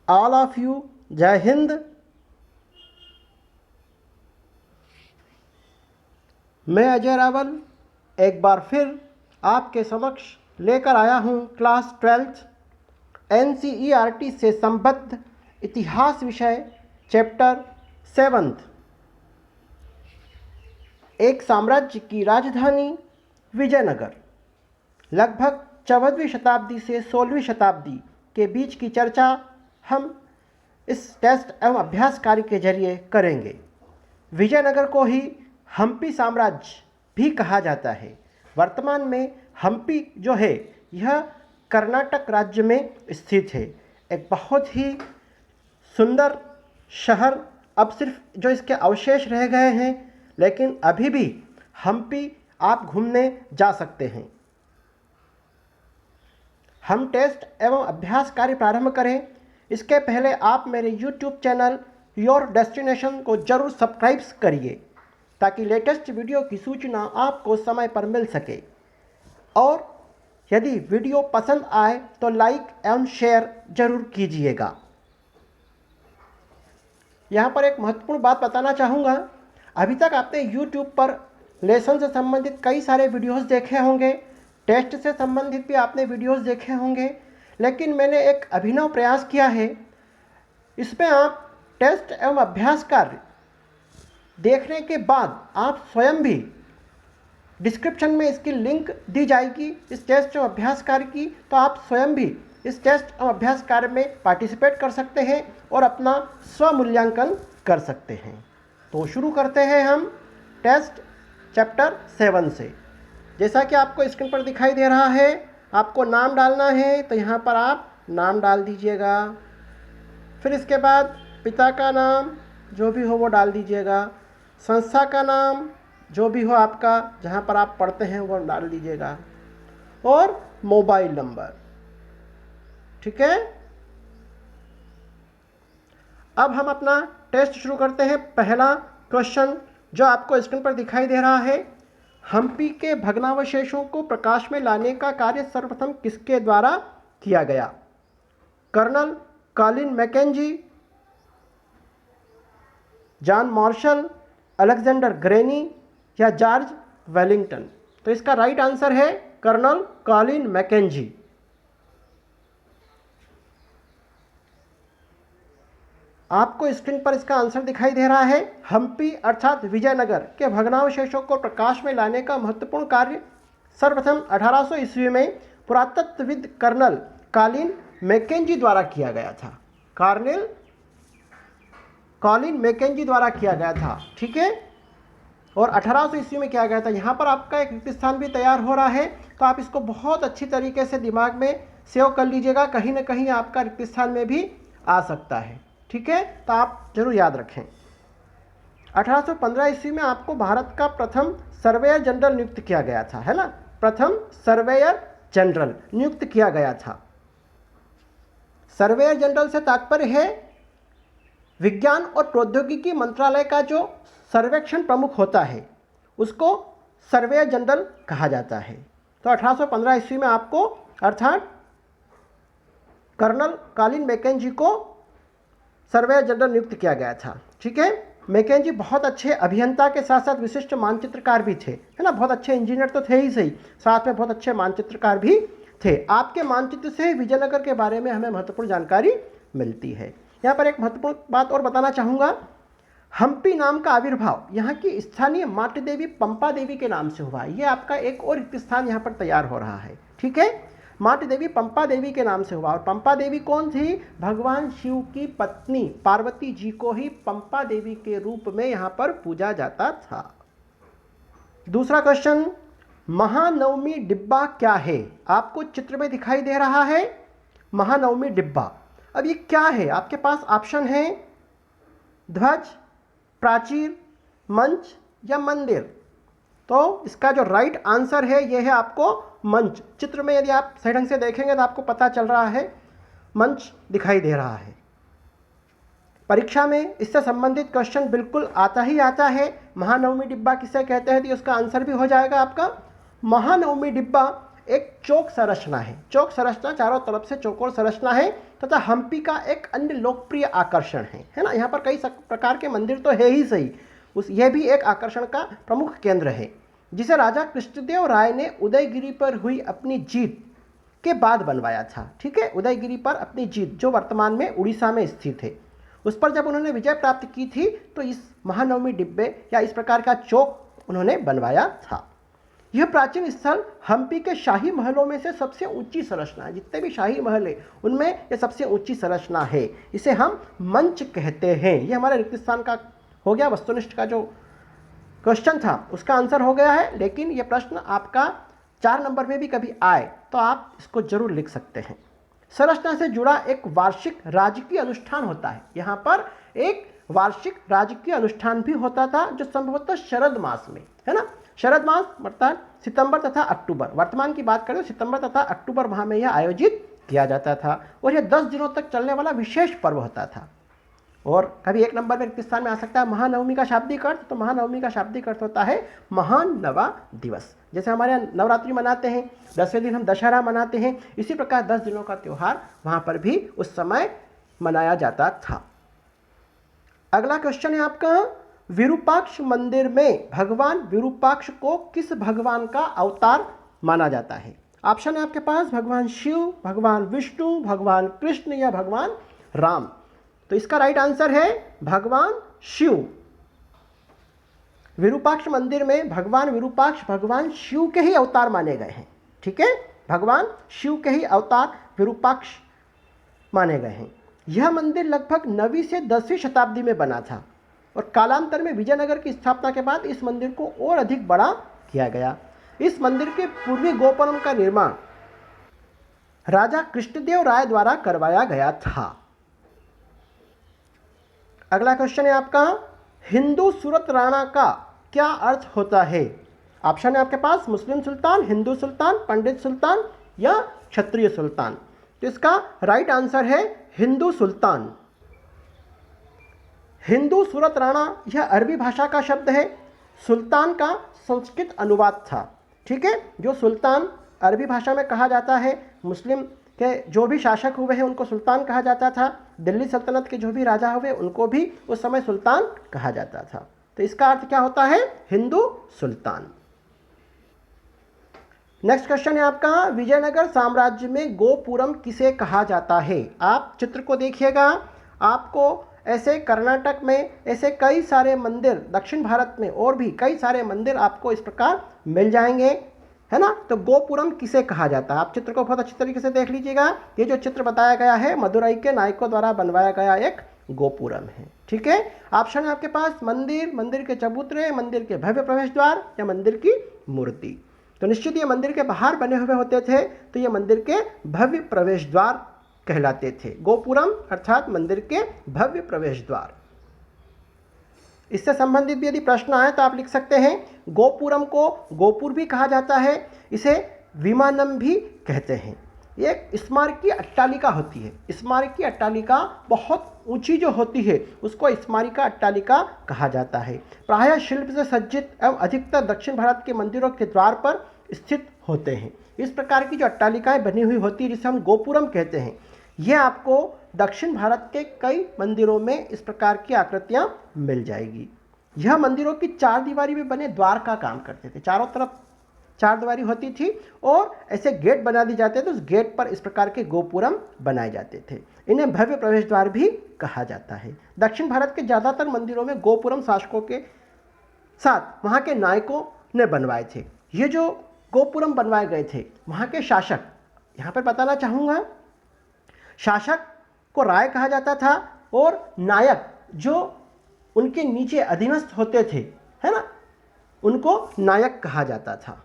All of you. जय हिंद। मैं अजय रावल एक बार फिर आपके समक्ष लेकर आया हूँ क्लास 12th NCERT से संबद्ध इतिहास विषय चैप्टर 7th। एक साम्राज्य की राजधानी विजयनगर। लगभग 14वीं शताब्दी से 16वीं शताब्दी के बीच की चर्चा हम इस टेस्ट एवं अभ्यास कार्य के जरिए करेंगे। विजयनगर को ही हम्पी साम्राज्य भी कहा जाता है। वर्तमान में हम्पी जो है यह कर्नाटक राज्य में स्थित है। एक बहुत ही सुंदर शहर। अब सिर्फ जो इसके अवशेष रह गए हैं, लेकिन अभी भी हम्पी आप घूमने जा सकते हैं। हम टेस्ट एवं अभ्यास कार्य प्रारंभ करें इसके पहले आप मेरे YouTube चैनल योर डेस्टिनेशन को जरूर सब्सक्राइब करिए ताकि लेटेस्ट वीडियो की सूचना आपको समय पर मिल सके। और यदि वीडियो पसंद आए तो लाइक एवं शेयर जरूर कीजिएगा। यहाँ पर एक महत्वपूर्ण बात बताना चाहूँगा। अभी तक आपने YouTube पर लेसन से संबंधित कई सारे वीडियोस देखे होंगे, टेस्ट से संबंधित भी आपने वीडियोस देखे होंगे, लेकिन मैंने एक अभिनव प्रयास किया है। इसमें आप टेस्ट एवं अभ्यास कार्य देखने के बाद आप स्वयं भी डिस्क्रिप्शन में इसकी लिंक दी जाएगी इस टेस्ट एवं अभ्यास कार्य की, तो आप स्वयं भी इस टेस्ट एवं अभ्यास कार्य में पार्टिसिपेट कर सकते हैं और अपना स्वमूल्यांकन कर सकते हैं। तो शुरू करते हैं हम टेस्ट चैप्टर 7 से। जैसा कि आपको स्क्रीन पर दिखाई दे रहा है, आपको नाम डालना है तो यहाँ पर आप नाम डाल दीजिएगा। फिर इसके बाद पिता का नाम जो भी हो वो डाल दीजिएगा। संस्था का नाम जो भी हो आपका, जहाँ पर आप पढ़ते हैं वो डाल दीजिएगा, और मोबाइल नंबर। ठीक है। अब हम अपना टेस्ट शुरू करते हैं। पहला क्वेश्चन जो आपको स्क्रीन पर दिखाई दे रहा है, हम्पी के भग्नावशेषों को प्रकाश में लाने का कार्य सर्वप्रथम किसके द्वारा किया गया? Colonel Colin Mackenzie, John Marshall, Alexander Greenie या जॉर्ज वेलिंगटन? तो इसका राइट आंसर है कर्नल कॉलिन मैकेंजी। आपको स्क्रीन पर इसका आंसर दिखाई दे रहा है। हम्पी अर्थात विजयनगर के भग्नावशेषों को प्रकाश में लाने का महत्वपूर्ण कार्य सर्वप्रथम 1800 ईस्वी में पुरातत्वविद कर्नल कॉलिन मैकेंजी द्वारा किया गया था। कर्नल कॉलिन मैकेंजी द्वारा किया गया था। ठीक है। और 1800 ईस्वी में किया गया था। यहाँ पर आपका एक रिक्त स्थान भी तैयार हो रहा है, तो आप इसको बहुत अच्छी तरीके से दिमाग में सेव कर लीजिएगा। कहीं ना कहीं आपका रिक्त स्थान में भी आ सकता है। ठीक है, तो आप जरूर याद रखें। 1815 ईस्वी में आपको भारत का प्रथम सर्वेयर जनरल नियुक्त किया गया था, है ना? प्रथम सर्वेयर जनरल नियुक्त किया गया था। सर्वेयर जनरल से तात्पर्य है विज्ञान और प्रौद्योगिकी मंत्रालय का जो सर्वेक्षण प्रमुख होता है उसको सर्वेयर जनरल कहा जाता है। तो 1815 ईस्वी में आपको अर्थात कर्नल कॉलिन मैकेंजी को सर्वेयर जनरल नियुक्त किया गया था। ठीक है। मैकेंजी बहुत अच्छे अभियंता के साथ साथ विशिष्ट मानचित्रकार भी थे, है ना? बहुत अच्छे इंजीनियर तो थे ही सही, साथ में बहुत अच्छे मानचित्रकार भी थे। आपके मानचित्र से विजयनगर के बारे में हमें महत्वपूर्ण जानकारी मिलती है। यहाँ पर एक महत्वपूर्ण बात और बताना चाहूँगा। हम्पी नाम का आविर्भाव यहाँ की स्थानीय मातृ देवी पंपा देवी के नाम से हुआ। ये आपका एक और रिक्त स्थान यहाँ पर तैयार हो रहा है। ठीक है। मातृ देवी पंपा देवी के नाम से हुआ। और पंपा देवी कौन थी? भगवान शिव की पत्नी पार्वती जी को ही पंपा देवी के रूप में यहाँ पर पूजा जाता था। दूसरा क्वेश्चन, महानवमी डिब्बा क्या है? आपको चित्र में दिखाई दे रहा है महानवमी डिब्बा। अब ये क्या है? आपके पास ऑप्शन है ध्वज, प्राचीर, मंच या मंदिर। तो इसका जो राइट आंसर है ये है आपको मंच। चित्र में यदि आप सही ढंग से देखेंगे तो आपको पता चल रहा है मंच दिखाई दे रहा है। परीक्षा में इससे संबंधित क्वेश्चन बिल्कुल आता ही आता है। महानवमी डिब्बा किसे कहते हैं, तो उसका आंसर भी हो जाएगा आपका महानवमी डिब्बा एक चौक संरचना है। चौक संरचना चारों तरफ से चौकोर संरचना है तथा हम्पी का एक अन्य लोकप्रिय आकर्षण है ना। यहाँ पर कई प्रकार के मंदिर तो है ही सही, यह भी एक आकर्षण का प्रमुख केंद्र है, जिसे राजा कृष्णदेव राय ने उदयगिरी पर हुई अपनी जीत के बाद बनवाया था। ठीक है, उदयगिरी पर अपनी जीत, जो वर्तमान में उड़ीसा में स्थित है, उस पर जब उन्होंने विजय प्राप्त की थी तो इस महानवमी डिब्बे या इस प्रकार का चौक उन्होंने बनवाया था। यह प्राचीन स्थल हम्पी के शाही महलों में से सबसे ऊंची संरचना है। जितने भी शाही महल है उनमें यह सबसे ऊंची संरचना है। इसे हम मंच कहते हैं। यह हमारा रिक्त स्थान का हो गया, वस्तुनिष्ठ का जो क्वेश्चन था उसका आंसर हो गया है। लेकिन यह प्रश्न आपका 4 नंबर में भी कभी आए तो आप इसको जरूर लिख सकते हैं। संरचना से जुड़ा एक वार्षिक राजकीय अनुष्ठान होता है। यहाँ पर एक वार्षिक राजकीय अनुष्ठान भी होता था, जो संभवतः शरद मास में, है ना, शरद मास अर्थात सितंबर तथा अक्टूबर, वर्तमान की बात करें तो सितंबर तथा अक्टूबर माह में यह आयोजित किया जाता था और यह 10 दिनों तक चलने वाला विशेष पर्व होता था। और कभी 1 नंबर में रिक्त स्थान में आ सकता है महानवमी का शाब्दिक अर्थ। तो महानवमी का शाब्दिक अर्थ होता है महान नवा दिवस। जैसे हमारे यहाँ नवरात्रि मनाते हैं, 10वें दिन हम दशहरा मनाते हैं, इसी प्रकार 10 दिनों का त्यौहार वहाँ पर भी उस समय मनाया जाता था। अगला क्वेश्चन है आपका, विरूपाक्ष मंदिर में भगवान विरूपाक्ष को किस भगवान का अवतार माना जाता है? ऑप्शन है आपके पास भगवान शिव, भगवान विष्णु, भगवान कृष्ण या भगवान राम। तो इसका राइट आंसर है भगवान शिव। विरूपाक्ष मंदिर में भगवान विरूपाक्ष भगवान शिव के ही अवतार माने गए हैं। ठीक है, भगवान शिव के ही अवतार विरूपाक्ष माने गए हैं। यह मंदिर लगभग 9वीं से 10वीं शताब्दी में बना था और कालांतर में विजयनगर की स्थापना के बाद इस मंदिर को और अधिक बड़ा किया गया। इस मंदिर के पूर्वी गोपुरम का निर्माण राजा कृष्णदेव राय द्वारा करवाया गया था। अगला क्वेश्चन है आपका, हिंदू सूरत राणा का क्या अर्थ होता है? ऑप्शन है आपके पास मुस्लिम सुल्तान, हिंदू सुल्तान, पंडित सुल्तान या क्षत्रिय सुल्तान। तो इसका राइट आंसर है हिंदू सुल्तान। हिंदू सूरत राणा यह अरबी भाषा का शब्द है। सुल्तान का संस्कृत अनुवाद था। ठीक है, जो सुल्तान अरबी भाषा में कहा जाता है, मुस्लिम के जो भी शासक हुए हैं उनको सुल्तान कहा जाता था, दिल्ली सल्तनत के जो भी राजा हुए उनको भी उस समय सुल्तान कहा जाता था। तो इसका अर्थ क्या होता है? हिंदू सुल्तान। नेक्स्ट क्वेश्चन है आपका, विजयनगर साम्राज्य में गोपुरम किसे कहा जाता है? आप चित्र को देखिएगा, आपको ऐसे कर्नाटक में ऐसे कई सारे मंदिर, दक्षिण भारत में और भी कई सारे मंदिर आपको इस प्रकार मिल जाएंगे, है ना। तो गोपुरम किसे कहा जाता है? आप चित्र को बहुत अच्छी तरीके से देख लीजिएगा। ये जो चित्र बताया गया है मदुरई के नायकों द्वारा बनवाया गया एक गोपुरम है। ठीक है, ऑप्शन है आपके पास मंदिर, मंदिर के चबूतरे, मंदिर के भव्य प्रवेश द्वार या मंदिर की मूर्ति। तो निश्चित ये मंदिर के बाहर बने हुए होते थे, तो ये मंदिर के भव्य प्रवेश द्वार कहलाते थे। गोपुरम अर्थात मंदिर के भव्य प्रवेश द्वार। इससे संबंधित भी यदि प्रश्न आए तो आप लिख सकते हैं, गोपुरम को गोपुर भी कहा जाता है, इसे विमानम भी कहते हैं। एक स्मारकीय अट्टालिका होती है। स्मारकीय अट्टालिका बहुत ऊंची जो होती है उसको स्मारिका अट्टालिका कहा जाता है। प्रायः शिल्प से सज्जित एवं अधिकतर दक्षिण भारत के मंदिरों के द्वार पर स्थित होते हैं। इस प्रकार की जो अट्टालिकाएं बनी हुई होती है जिसे हम गोपुरम कहते हैं, यह आपको दक्षिण भारत के कई मंदिरों में इस प्रकार की आकृतियां मिल जाएगी। यह मंदिरों की 4 दीवारी में बने द्वार का काम करते थे। चारों तरफ 4 दीवारी होती थी और ऐसे गेट बना दिए जाते थे, उस गेट पर इस प्रकार के गोपुरम बनाए जाते थे। इन्हें भव्य प्रवेश द्वार भी कहा जाता है। दक्षिण भारत के ज़्यादातर मंदिरों में गोपुरम शासकों के साथ वहाँ के नायकों ने बनवाए थे। ये जो गोपुरम बनवाए गए थे वहाँ के शासक, यहाँ पर बताना चाहूँगा, शासक को राय कहा जाता था और नायक जो उनके नीचे अधीनस्थ होते थे, है ना, उनको नायक कहा जाता था।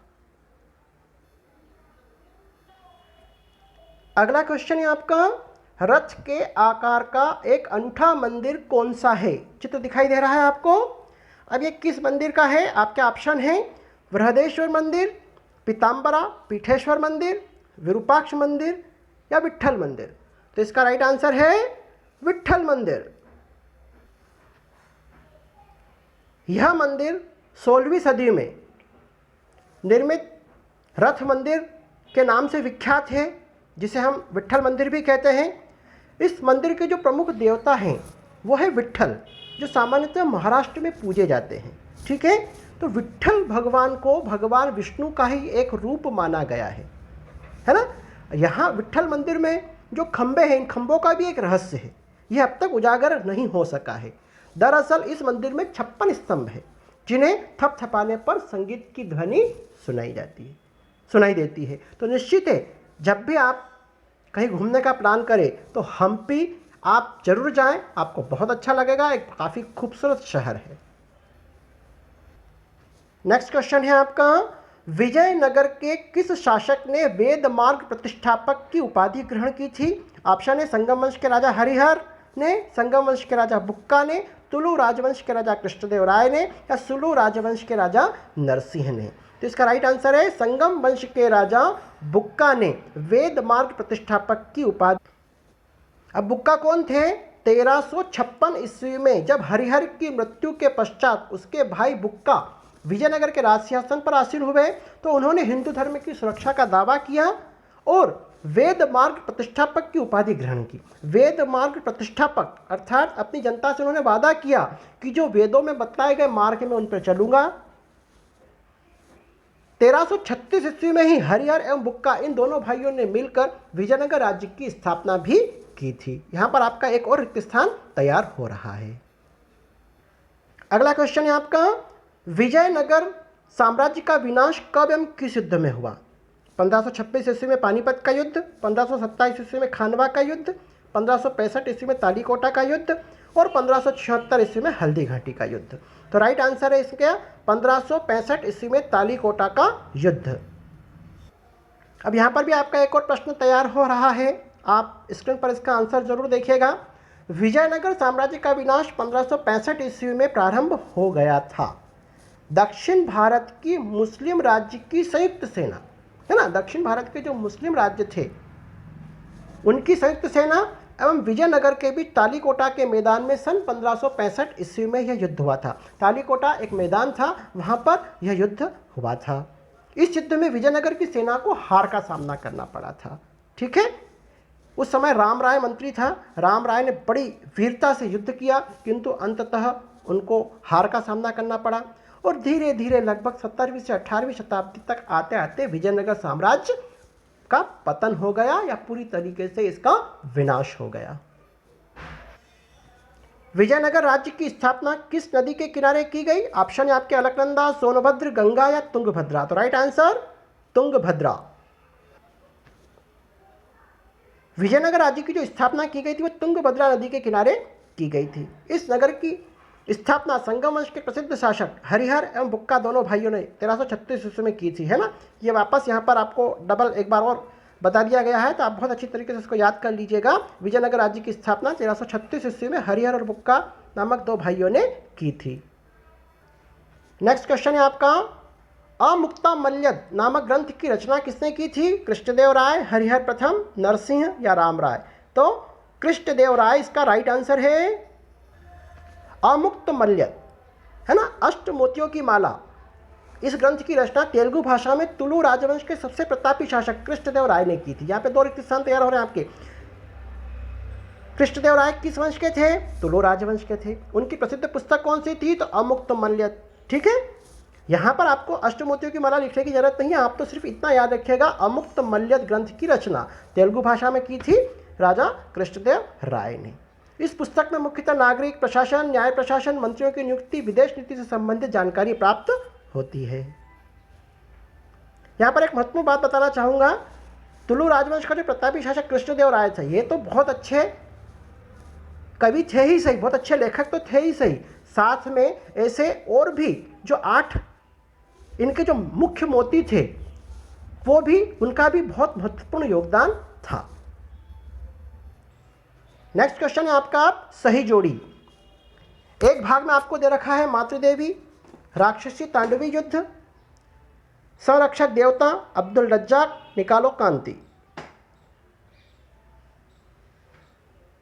अगला क्वेश्चन है आपका, रथ के आकार का एक अनूठा मंदिर कौन सा है? चित्र दिखाई दे रहा है आपको। अब ये किस मंदिर का है? आपके ऑप्शन है बृहदेश्वर मंदिर, पीताम्बरा पीठेश्वर मंदिर, विरूपाक्ष मंदिर या विट्ठल मंदिर। तो इसका राइट आंसर है विट्ठल मंदिर। यह मंदिर 16वीं सदी में निर्मित रथ मंदिर के नाम से विख्यात है, जिसे हम विट्ठल मंदिर भी कहते हैं। इस मंदिर के जो प्रमुख देवता हैं वो है विट्ठल, जो सामान्यतः महाराष्ट्र में पूजे जाते हैं। ठीक है, तो विट्ठल भगवान को भगवान विष्णु का ही एक रूप माना गया है ना। यहाँ विट्ठल मंदिर में जो खंबे हैं, इन खंबों का भी एक रहस्य है, यह अब तक उजागर नहीं हो सका है। दरअसल इस मंदिर में 56 स्तंभ है, जिन्हें थपथपाने पर संगीत की ध्वनि सुनाई देती है। तो निश्चित है, जब भी आप कहीं घूमने का प्लान करें तो हम्पी आप जरूर जाएं, आपको बहुत अच्छा लगेगा। एक काफ़ी खूबसूरत शहर है। नेक्स्ट क्वेश्चन है आपका, विजयनगर के किस शासक ने वेद मार्ग प्रतिष्ठापक की उपाधि ग्रहण की थी? ऑप्शन है संगम वंश के राजा हरिहर ने, संगम वंश के राजा बुक्का ने, तुलु राजवंश के राजा कृष्णदेव राय ने, या सुलु राजवंश के राजा नरसिंह ने। तो इसका राइट आंसर है संगम वंश के राजा बुक्का ने वेद मार्ग प्रतिष्ठापक की उपाधि। अब बुक्का कौन थे? 1356 ईस्वी में जब हरिहर की मृत्यु के पश्चात उसके भाई बुक्का विजयनगर के राज सिंहासन पर आसीन हुए, तो उन्होंने हिंदू धर्म की सुरक्षा का दावा किया और वेद मार्ग प्रतिष्ठापक की उपाधि ग्रहण की। वेद मार्ग प्रतिष्ठापक अर्थात अपनी जनता से उन्होंने वादा किया कि जो वेदों में बतलाए गए मार्ग में उन पर चलूंगा। 1336 ईस्वी में ही हरिहर एवं बुक्का इन दोनों भाइयों ने मिलकर विजयनगर राज्य की स्थापना भी की थी। यहां पर आपका एक और रिक्त स्थान तैयार हो रहा है। अगला क्वेश्चन है आपका, विजयनगर साम्राज्य का विनाश कब एवं किस युद्ध में हुआ? 1526 ईस्वी में पानीपत का युद्ध, 1527 ईस्वी में खानवा का युद्ध, 1565 ईस्वी में तालीकोटा का युद्ध और 1576 ईस्वी में हल्दी घाटी का युद्ध। तो राइट आंसर है इसका 1565 ईस्वी में तालीकोटा का युद्ध। अब यहाँ पर भी आपका एक और प्रश्न तैयार हो रहा है, आप स्क्रीन पर इसका आंसर जरूर देखिएगा। विजयनगर साम्राज्य का विनाश 1565 ईस्वी में प्रारंभ हो गया था। दक्षिण भारत की मुस्लिम राज्य की संयुक्त सेना, है ना, दक्षिण भारत के जो मुस्लिम राज्य थे उनकी संयुक्त सेना एवं विजयनगर के बीच तालीकोटा के मैदान में सन 1565 ईस्वी में यह युद्ध हुआ था। तालीकोटा एक मैदान था, वहां पर यह युद्ध हुआ था। इस युद्ध में विजयनगर की सेना को हार का सामना करना पड़ा था। ठीक है, उस समय राम राय मंत्री था। राम राय ने बड़ी वीरता से युद्ध किया, किंतु अंततः उनको हार का सामना करना पड़ा और धीरे धीरे लगभग 17वीं से 18वीं शताब्दी तक आते आते विजयनगर साम्राज्य का पतन हो गया या पूरी तरीके से इसका विनाश हो गया। विजयनगर राज्य की स्थापना किस नदी के किनारे की गई? ऑप्शन है आपके अलकनंदा, सोनभद्र, गंगा या तुंगभद्रा। तो राइट आंसर तुंगभद्रा। विजयनगर राज्य की जो स्थापना की गई थी वो तुंगभद्रा नदी के किनारे की गई थी। इस नगर की स्थापना संगम वंश के प्रसिद्ध शासक हरिहर एवं बुक्का दोनों भाइयों ने 1336 ईस्वी में की थी, है ना। ये वापस यहाँ पर आपको डबल एक बार और बता दिया गया है, तो आप बहुत अच्छी तरीके से इसको याद कर लीजिएगा। विजयनगर राज्य की स्थापना 1336 ईस्वी में हरिहर और बुक्का नामक दो भाइयों ने की थी। नेक्स्ट क्वेश्चन है आपका, अमुक्तमाल्यद नामक ग्रंथ की रचना किसने की थी? कृष्णदेव राय, हरिहर प्रथम, नरसिंह या राम राय। तो कृष्णदेव राय इसका राइट आंसर है। अमुक्तमाल्यद, है ना, अष्ट मोतियों की माला, इस ग्रंथ की रचना तेलुगु भाषा में तुलु राजवंश के सबसे प्रतापी शासक कृष्णदेव राय ने की थी। यहाँ पे दो रिक्त स्थान तैयार हो रहे हैं आपके। कृष्णदेव राय किस वंश के थे? तुलु राजवंश के थे। उनकी प्रसिद्ध पुस्तक कौन सी थी? तो अमुक्तमाल्यद। ठीक है, यहाँ पर आपको अष्टमोतियों की माला लिखने की जरूरत नहीं है, आप तो सिर्फ इतना याद रखिएगा, अमुक्तमाल्यद ग्रंथ की रचना तेलुगु भाषा में की थी राजा कृष्णदेव राय ने। इस पुस्तक में मुख्यतः नागरिक प्रशासन, न्याय प्रशासन, मंत्रियों की नियुक्ति, विदेश नीति से संबंधित जानकारी प्राप्त होती है। यहाँ पर एक महत्वपूर्ण बात बताना चाहूँगा, तुलु राजवंश का जो प्रतापी शासक कृष्णदेव राय थे, ये तो बहुत अच्छे कवि थे ही सही, बहुत अच्छे लेखक तो थे ही सही, साथ में ऐसे और भी जो 8 इनके जो मुख्य मोती थे वो भी, उनका भी बहुत महत्वपूर्ण योगदान था। नेक्स्ट क्वेश्चन है आपका, सही जोड़ी। एक भाग में आपको दे रखा है मातृदेवी, राक्षसी तांडवी युद्ध, संरक्षक देवता, अब्दुल रज्जाक, निकालो कांति।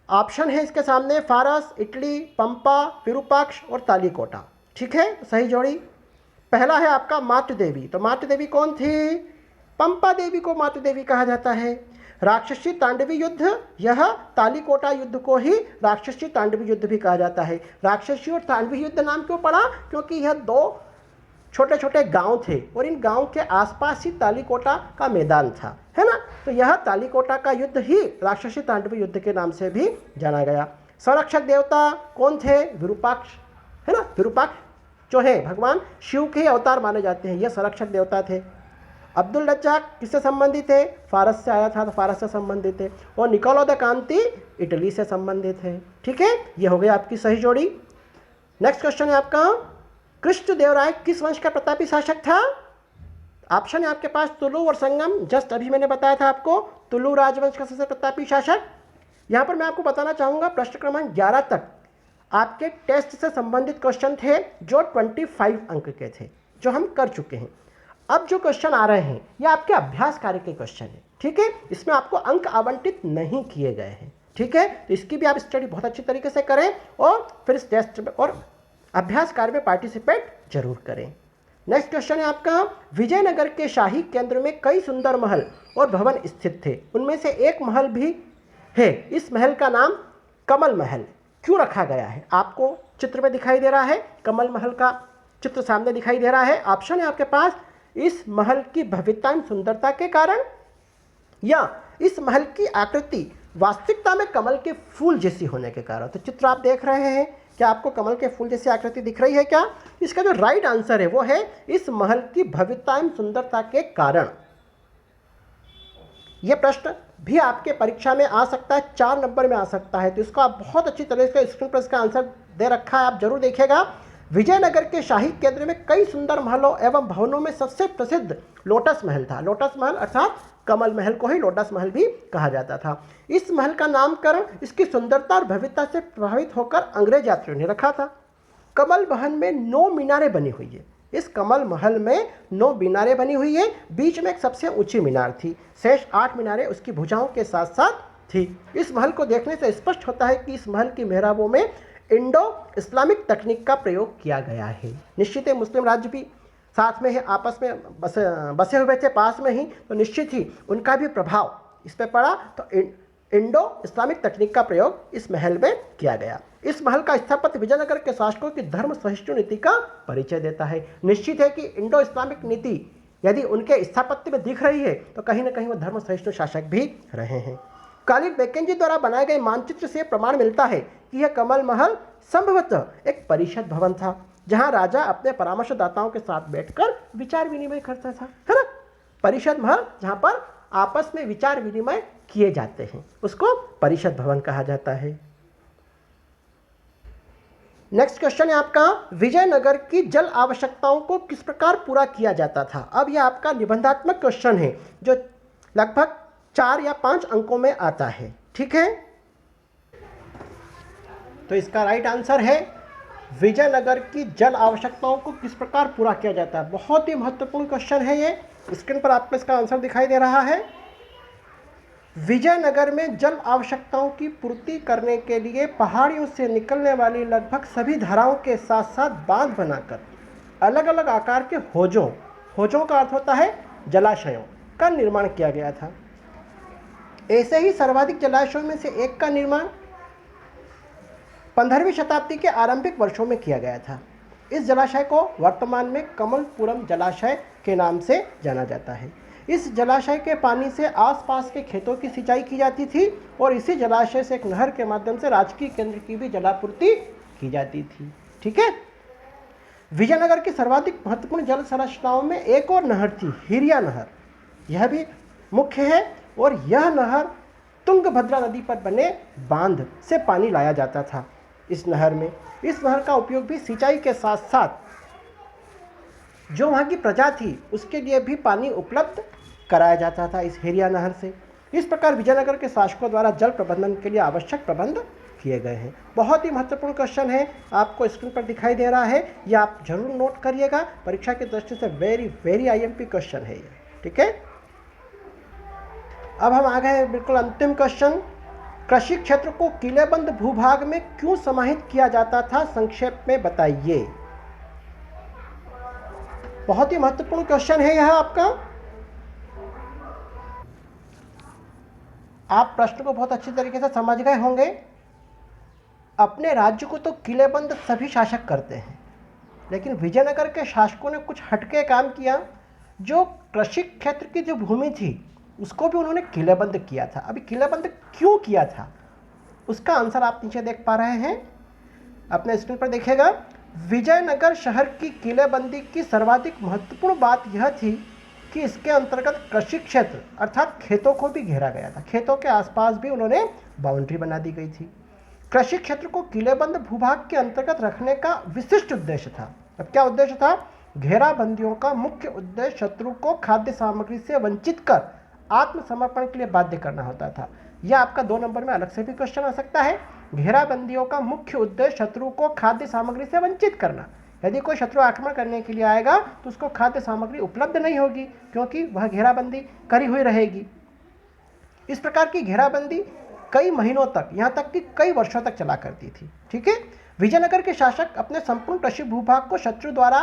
ऑप्शन है इसके सामने फारस, इटली, पंपा, विरूपाक्ष और तालीकोटा। ठीक है, सही जोड़ी पहला है आपका मातृदेवी। तो मातृदेवी कौन थी? पंपा देवी को मातृ देवी कहा जाता है। राक्षसी तांडवी युद्ध, यह तालीकोटा युद्ध को ही राक्षसी तांडवी युद्ध भी कहा जाता है। राक्षसी और तांडवी युद्ध नाम क्यों पड़ा? क्योंकि यह दो छोटे छोटे गांव थे और इन गांव के आसपास ही तालीकोटा का मैदान था, है ना। तो यह तालीकोटा का युद्ध ही राक्षसी तांडवी युद्ध के नाम से भी जाना गया। संरक्षक देवता कौन थे? विरूपाक्ष, है ना। विरूपाक्ष जो है भगवान शिव के अवतार माने जाते हैं, यह संरक्षक देवता थे। अब्दुल रज्जाक किससे संबंधित है? फारस से आया था तो फारस से संबंधित है। और निकोलो द कांति इटली से संबंधित है। ठीक है, यह हो गई आपकी सही जोड़ी। नेक्स्ट क्वेश्चन है आपका, कृष्णदेवराय किस वंश का प्रतापी शासक था? ऑप्शन है आपके पास तुलु और संगम। जस्ट अभी मैंने बताया था आपको तुलु राजवंश का सबसे प्रतापी शासक। यहाँ पर मैं आपको बताना चाहूँगा प्रश्न क्रमांक 11 तक आपके टेस्ट से संबंधित क्वेश्चन थे जो 25 अंक के थे, जो हम कर चुके हैं। अब जो क्वेश्चन आ रहे हैं ये आपके अभ्यास कार्य के क्वेश्चन है। ठीक है, इसमें आपको अंक आवंटित नहीं किए गए हैं। ठीक है, तो इसकी भी आप स्टडी बहुत अच्छी तरीके से करें और फिर इस टेस्ट में और अभ्यास कार्य में पार्टिसिपेट जरूर करें। नेक्स्ट क्वेश्चन है आपका, विजयनगर के शाही केंद्र में कई सुंदर महल और भवन स्थित थे, उनमें से एक महल भी है, इस महल का नाम कमल महल क्यों रखा गया है? आपको चित्र में दिखाई दे रहा है, कमल महल का चित्र सामने दिखाई दे रहा है। ऑप्शन है आपके पास, इस महल की भव्यता एवं सुंदरता के कारण, या इस महल की आकृति वास्तविकता में कमल के फूल जैसी होने के कारण। तो चित्र आप देख रहे हैं, क्या आपको कमल के फूल जैसी आकृति दिख रही है क्या? इसका जो राइट आंसर है वो है इस महल की भव्यता एवं सुंदरता के कारण। यह प्रश्न भी आपके परीक्षा में आ सकता है, 4 नंबर में आ सकता है, तो इसको आप बहुत अच्छी तरह से स्क्रीन पर इसका आंसर दे रखा है, आप जरूर देखिएगा। विजयनगर के शाही केंद्र में कई सुंदर महलों एवं भवनों में सबसे प्रसिद्ध लोटस महल था। लोटस महल अर्थात कमल महल को ही लोटस महल भी कहा जाता था। इस महल का नामकरण इसकी सुंदरता और भव्यता से प्रभावित होकर अंग्रेज यात्रियों ने रखा था। कमल महल में 9 मीनारें बनी हुई है। इस कमल महल में 9 मीनारें बनी हुई है, बीच में एक सबसे ऊंची मीनार थी, शेष 8 मीनारें उसकी भुजाओं के साथ साथ थी। इस महल को देखने से स्पष्ट होता है कि इस महल की मेहराबों में इंडो इस्लामिक तकनीक का प्रयोग किया गया है। निश्चित है मुस्लिम राज्य भी साथ में है, आपस में बसे हुए थे पास में ही, तो निश्चित ही उनका भी प्रभाव इस पर पड़ा। तो इंडो इस्लामिक तकनीक का प्रयोग इस महल में किया गया। इस महल का स्थापत्य विजयनगर के शासकों की धर्म सहिष्णु नीति का परिचय देता है। निश्चित है कि इंडो इस्लामिक नीति यदि उनके स्थापत्य में दिख रही है तो कहीं ना कहीं वो धर्म सहिष्णु शासक भी रहे हैं। कार्ल मैकेंजी द्वारा बनाए गए मानचित्र से प्रमाण मिलता है कि यह कमल महल संभवतः एक परिषद भवन था, जहां राजा अपने परामर्शदाताओं के साथ बैठकर विचार विनिमय करता था, है ना। परिषद महल जहां पर आपस में विचार विनिमय किए जाते हैं उसको परिषद भवन कहा जाता है। नेक्स्ट क्वेश्चन है आपका, विजयनगर की जल आवश्यकताओं को किस प्रकार पूरा किया जाता था? अब यह आपका निबंधात्मक क्वेश्चन है जो लगभग 4 या 5 अंकों में आता है। ठीक है, तो इसका राइट आंसर है विजयनगर की जल आवश्यकताओं को किस प्रकार पूरा किया जाता है। बहुत ही महत्वपूर्ण क्वेश्चन है ये, स्क्रीन पर आपको इसका आंसर दिखाई दे रहा है। विजयनगर में जल आवश्यकताओं की पूर्ति करने के लिए पहाड़ियों से निकलने वाली लगभग सभी धाराओं के साथ साथ बांध बनाकर अलग अलग आकार के होजों का अर्थ होता है जलाशयों का निर्माण किया गया था। ऐसे ही सर्वाधिक जलाशयों में से एक का निर्माण 15वीं शताब्दी के आरंभिक वर्षों में किया गया था। इस जलाशय को वर्तमान में कमलपुरम जलाशय के नाम से जाना जाता है। इस जलाशय के पानी से आसपास के खेतों की सिंचाई की जाती थी और इसी जलाशय से एक नहर के माध्यम से राजकीय केंद्र की भी जलापूर्ति की जाती थी। ठीक है, विजयनगर की सर्वाधिक महत्वपूर्ण जल संरचनाओं में एक और नहर थी, हिरिया नहर। यह भी मुख्य है और यह नहर तुंगभद्रा नदी पर बने बांध से पानी लाया जाता था। इस नहर का उपयोग भी सिंचाई के साथ साथ जो वहाँ की प्रजा थी उसके लिए भी पानी उपलब्ध कराया जाता था इस हिरिया नहर से। इस प्रकार विजयनगर के शासकों द्वारा जल प्रबंधन के लिए आवश्यक प्रबंध किए गए हैं। बहुत ही महत्वपूर्ण क्वेश्चन है, आपको स्क्रीन पर दिखाई दे रहा है, यह आप जरूर नोट करिएगा, परीक्षा की दृष्टि से वेरी IMP क्वेश्चन है ये। ठीक है, अब हम आ गए बिल्कुल अंतिम क्वेश्चन। कृषि क्षेत्र को किलेबंद भूभाग में क्यों समाहित किया जाता था, संक्षेप में बताइए। बहुत ही महत्वपूर्ण क्वेश्चन है यह आपका। आप प्रश्न को बहुत अच्छी तरीके से समझ गए होंगे। अपने राज्य को तो किलेबंद सभी शासक करते हैं, लेकिन विजयनगर के शासकों ने कुछ हटके काम किया। जो कृषि क्षेत्र की जो भूमि थी उसको भी उन्होंने किलेबंद किया था। अभी किलेबंद क्यों किया था उसका आंसर आप नीचे देख पा रहे हैं, अपने स्क्रीन पर देखिएगा। विजयनगर शहर की किलेबंदी की सर्वाधिक महत्वपूर्ण बात यह थी कि इसके अंतर्गत कृषि क्षेत्र अर्थात खेतों को भी घेरा गया था। खेतों के आसपास भी उन्होंने बाउंड्री बना दी गई थी। कृषि क्षेत्र को किलेबंद भूभाग के अंतर्गत रखने का विशिष्ट उद्देश्य था। अब क्या उद्देश्य था? घेराबंदियों का मुख्य उद्देश्य शत्रु को खाद्य सामग्री से वंचित कर आत्मसमर्पण के लिए बाध्य करना होता था। यह आपका 2 नंबर में अलग से भी क्वेश्चन आ सकता है। घेराबंदियों का मुख्य उद्देश्य शत्रु को खाद्य सामग्री से वंचित करना। यदि कोई शत्रु आक्रमण करने के लिए आएगा तो उसको खाद्य सामग्री उपलब्ध नहीं होगी, क्योंकि वह घेराबंदी करी हुई रहेगी। इस प्रकार की घेराबंदी कई महीनों तक, यहाँ तक कि कई वर्षों तक चला करती थी। ठीक है। विजयनगर के शासक अपने संपूर्ण कृषि भूभाग को शत्रु द्वारा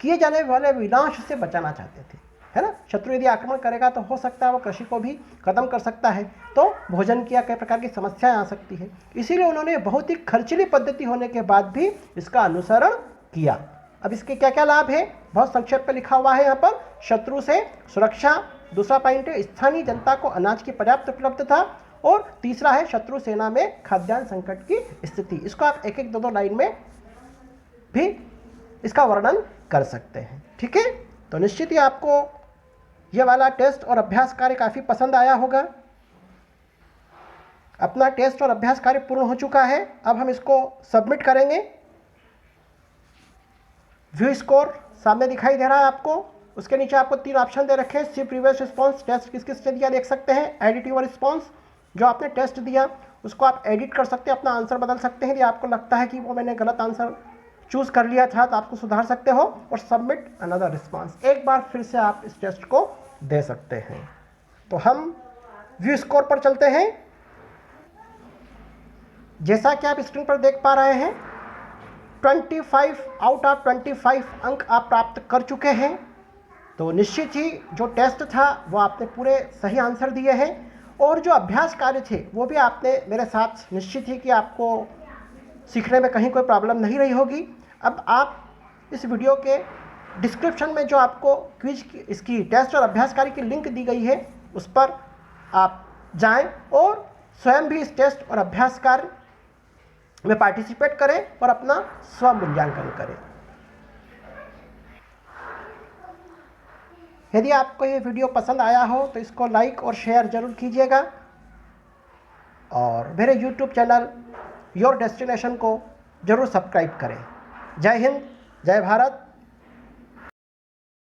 किए जाने वाले विनाश से बचाना चाहते थे, है ना। शत्रु यदि आक्रमण करेगा तो हो सकता है वो कृषि को भी खत्म कर सकता है, तो भोजन की या कई प्रकार की समस्याएं आ सकती है। इसीलिए उन्होंने बहुत ही खर्चीली पद्धति होने के बाद भी इसका अनुसरण किया। अब इसके क्या क्या लाभ है, बहुत संक्षेप में लिखा हुआ है यहाँ पर। शत्रु से सुरक्षा, दूसरा पॉइंट है स्थानीय जनता को अनाज की पर्याप्त उपलब्धता, और तीसरा है शत्रु सेना में खाद्यान्न संकट की स्थिति। इसको आप एक एक 2-2 लाइन में भी इसका वर्णन कर सकते हैं। ठीक है। तो निश्चित ही आपको यह वाला टेस्ट और अभ्यास कार्य काफ़ी पसंद आया होगा। अपना टेस्ट और अभ्यास कार्य पूर्ण हो चुका है। अब हम इसको सबमिट करेंगे। व्यू स्कोर सामने दिखाई दे रहा है आपको। उसके नीचे आपको 3 ऑप्शन दे रखे हैं। सी प्रीवियस रिस्पॉन्स, टेस्ट किस किसने दिया देख सकते हैं। एडिट योर रिस्पॉन्स, जो आपने टेस्ट दिया उसको आप एडिट कर सकते हैं, अपना आंसर बदल सकते हैं। यदि आपको लगता है कि वो मैंने गलत आंसर चूज़ कर लिया था तो आपको सुधार सकते हो। और सबमिट अनदर रिस्पॉन्स, एक बार फिर से आप इस टेस्ट को दे सकते हैं। तो हम व्यू स्कोर पर चलते हैं। जैसा कि आप स्क्रीन पर देख पा रहे हैं 25 आउट ऑफ 25 अंक आप प्राप्त कर चुके हैं। तो निश्चित ही जो टेस्ट था वो आपने पूरे सही आंसर दिए हैं, और जो अभ्यास कार्य थे वो भी आपने मेरे साथ निश्चित ही कि आपको सीखने में कहीं कोई प्रॉब्लम नहीं रही होगी। अब आप इस वीडियो के डिस्क्रिप्शन में जो आपको क्विज की इसकी टेस्ट और अभ्यास कार्य की लिंक दी गई है उस पर आप जाएं और स्वयं भी इस टेस्ट और अभ्यास कार्य में पार्टिसिपेट करें और अपना स्व मूल्यांकन करें। यदि आपको ये वीडियो पसंद आया हो तो इसको लाइक और शेयर जरूर कीजिएगा, और मेरे YouTube चैनल योर डेस्टिनेशन को जरूर सब्सक्राइब करें। जय हिंद, जय भारत।